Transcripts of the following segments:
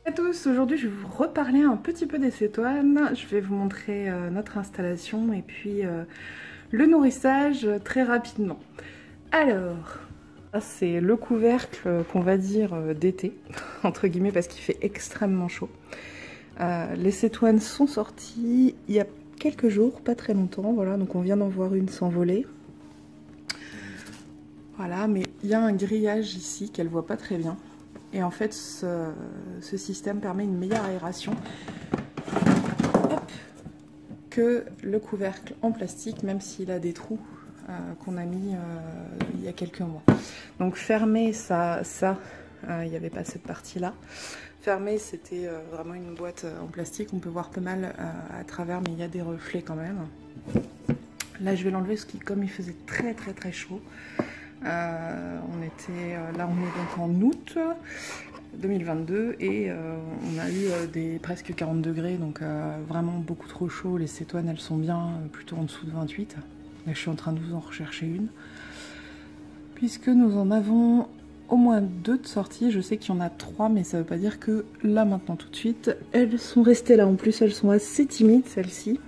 Bonjour à tous, aujourd'hui je vais vous reparler un petit peu des cétoines. Je vais vous montrer notre installation et puis le nourrissage très rapidement. Alors, c'est le couvercle qu'on va dire d'été, entre guillemets, parce qu'il fait extrêmement chaud. Les cétoines sont sorties il y a quelques jours, pas très longtemps, voilà, donc on vient d'en voir une s'envoler. Voilà, mais il y a un grillage ici qu'elle voit pas très bien. Et en fait, ce système permet une meilleure aération que le couvercle en plastique, même s'il a des trous qu'on a mis il y a quelques mois. Donc fermer ça, il n'y avait pas cette partie-là. Fermer, c'était vraiment une boîte en plastique, on peut voir pas mal à travers, mais il y a des reflets quand même. Là, je vais l'enlever parce que comme il faisait très chaud, là on est donc en août 2022 et on a eu presque 40 degrés, donc vraiment beaucoup trop chaud. Les cétoines elles sont bien plutôt en dessous de 28. Là je suis en train de vous en rechercher une puisque nous en avons au moins 2 de sorties. Je sais qu'il y en a 3, mais ça veut pas dire que là maintenant tout de suite elles sont restées là. En plus elles sont assez timides celles-ci,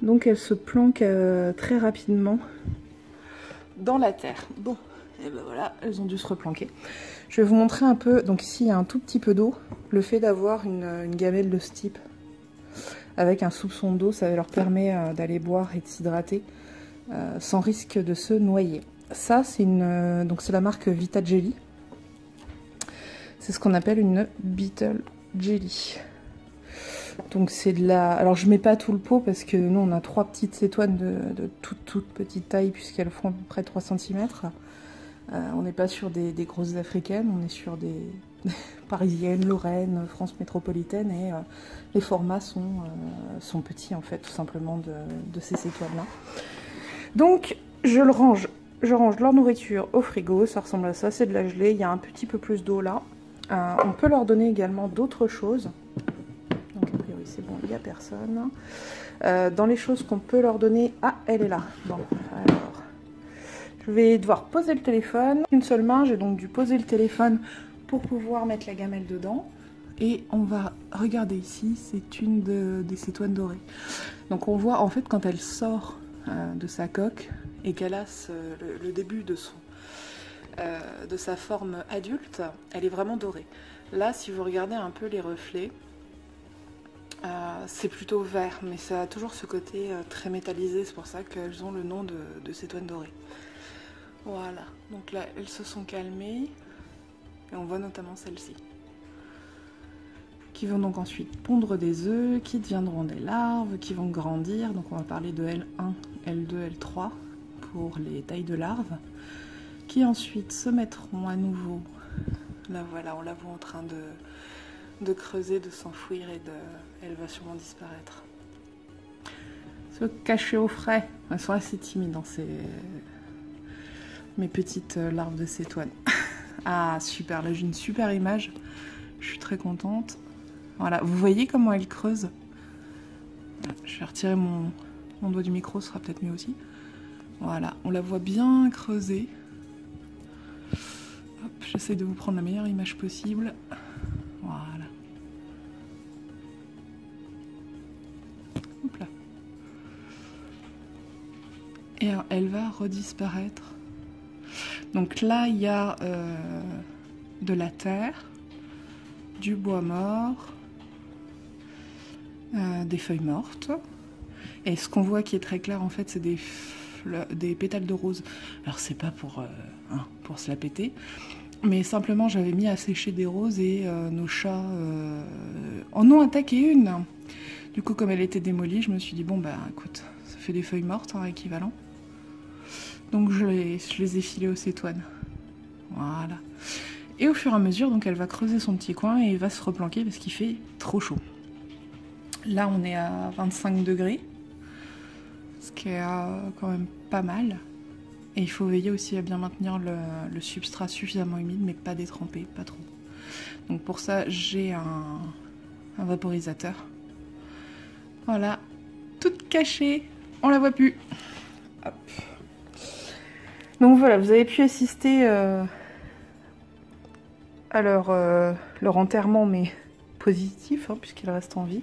donc elles se planquent très rapidement dans la terre. Bon, et ben voilà, elles ont dû se replanquer. Je vais vous montrer un peu. Donc ici il y a un tout petit peu d'eau. Le fait d'avoir une gamelle de ce type avec un soupçon d'eau, ça leur permet d'aller boire et de s'hydrater sans risque de se noyer. Ça c'est donc c'est la marque Vita Jelly. C'est ce qu'on appelle une Beetle Jelly. Donc c'est de la... Alors je mets pas tout le pot parce que nous on a 3 petites cétoines de toute petite taille puisqu'elles font à peu près 3 cm. On n'est pas sur des grosses africaines, on est sur des parisiennes, Lorraine, France métropolitaine, et les formats sont petits en fait, tout simplement de ces cétoines là. Donc je range leur nourriture au frigo, ça ressemble à ça, c'est de la gelée, il y a un petit peu plus d'eau là. On peut leur donner également d'autres choses. Donc a priori c'est bon, il n'y a personne. Dans les choses qu'on peut leur donner... Ah, elle est là. Bon, alors... Je vais devoir poser le téléphone. Une seule main, j'ai donc dû poser le téléphone pour pouvoir mettre la gamelle dedans. Et on va regarder ici, c'est une des cétoines dorées. Donc on voit en fait quand elle sort de sa coque et qu'elle a le début de sa forme adulte, elle est vraiment dorée. Là, si vous regardez un peu les reflets, c'est plutôt vert, mais ça a toujours ce côté très métallisé, c'est pour ça qu'elles ont le nom de cétoine dorée. Voilà, donc là elles se sont calmées, et on voit notamment celle-ci, qui vont donc ensuite pondre des œufs, qui deviendront des larves, qui vont grandir, donc on va parler de L1, L2, L3 pour les tailles de larves, qui ensuite se mettront à nouveau, là voilà, on la voit en train de creuser, de s'enfouir, et elle va sûrement disparaître. Se cacher au frais, elles sont assez timides dans mes petites larves de cétoine. Ah super, là j'ai une super image, je suis très contente. Voilà, vous voyez comment elle creuse. Je vais retirer mon doigt du micro, ce sera peut-être mieux aussi. Voilà, on la voit bien creuser. J'essaie de vous prendre la meilleure image possible. Voilà. Hop là. Et alors, elle va redisparaître. Donc là, il y a de la terre, du bois mort, des feuilles mortes. Et ce qu'on voit qui est très clair, en fait, c'est des pétales de rose. Alors, c'est pas pour se la péter, mais simplement, j'avais mis à sécher des roses et nos chats en ont attaqué une. Du coup, comme elle était démolie, je me suis dit, bon, bah écoute, ça fait des feuilles mortes, hein, équivalent. Donc je les ai filées aux cétoines. Voilà. Et au fur et à mesure, donc elle va creuser son petit coin et va se replanquer parce qu'il fait trop chaud. Là, on est à 25 degrés, ce qui est quand même pas mal. Et il faut veiller aussi à bien maintenir le substrat suffisamment humide, mais pas détrempé, pas trop. Donc pour ça, j'ai un vaporisateur. Voilà, toute cachée, on la voit plus. Hop. Donc voilà, vous avez pu assister à leur enterrement, mais positif, hein, puisqu'ils restent en vie.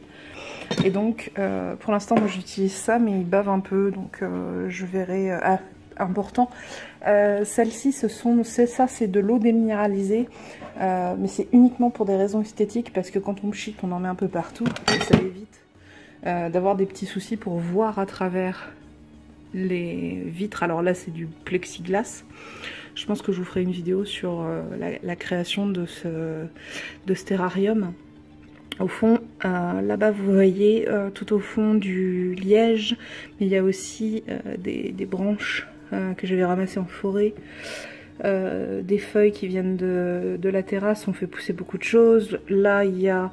Et donc, pour l'instant, moi j'utilise ça, mais ils bavent un peu, donc je verrai... Ah, important. Celle-ci, c'est de l'eau déminéralisée, mais c'est uniquement pour des raisons esthétiques, parce que quand on pchite, on en met un peu partout, et ça évite d'avoir des petits soucis pour voir à travers les vitres. Alors là, c'est du plexiglas. Je pense que je vous ferai une vidéo sur la création de ce terrarium. Au fond, là-bas, vous voyez tout au fond du liège, mais il y a aussi des branches que j'avais ramassées en forêt, des feuilles qui viennent de la terrasse. On fait pousser beaucoup de choses. Là, il y a...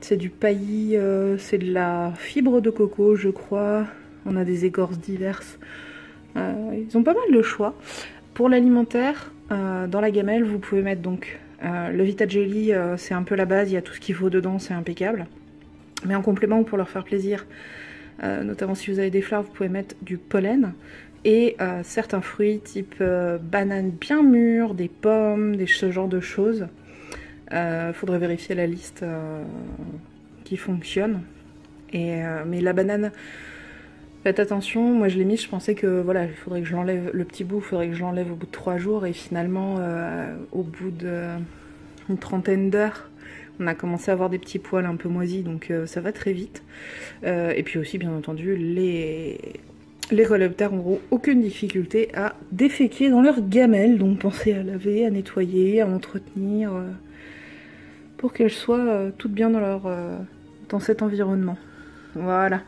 c'est du paillis, c'est de la fibre de coco, je crois. On a des écorces diverses. Ils ont pas mal de choix. Pour l'alimentaire, dans la gamelle, vous pouvez mettre donc le Vita Jelly, c'est un peu la base, il y a tout ce qu'il faut dedans, c'est impeccable. Mais en complément, pour leur faire plaisir, notamment si vous avez des fleurs, vous pouvez mettre du pollen et certains fruits type banane bien mûre, des pommes, ce genre de choses. Faudrait vérifier la liste qui fonctionne. Mais la banane, faites attention, moi je l'ai mise, je pensais que voilà, il faudrait que je l'enlève, le petit bout, il faudrait que je l'enlève au bout de 3 jours, et finalement au bout d'une trentaine d'heures, on a commencé à avoir des petits poils un peu moisis, donc ça va très vite. Et puis aussi, bien entendu, les coléoptères n'auront aucune difficulté à déféquer dans leur gamelle, donc pensez à laver, à nettoyer, à entretenir, pour qu'elles soient toutes bien dans cet environnement. Voilà.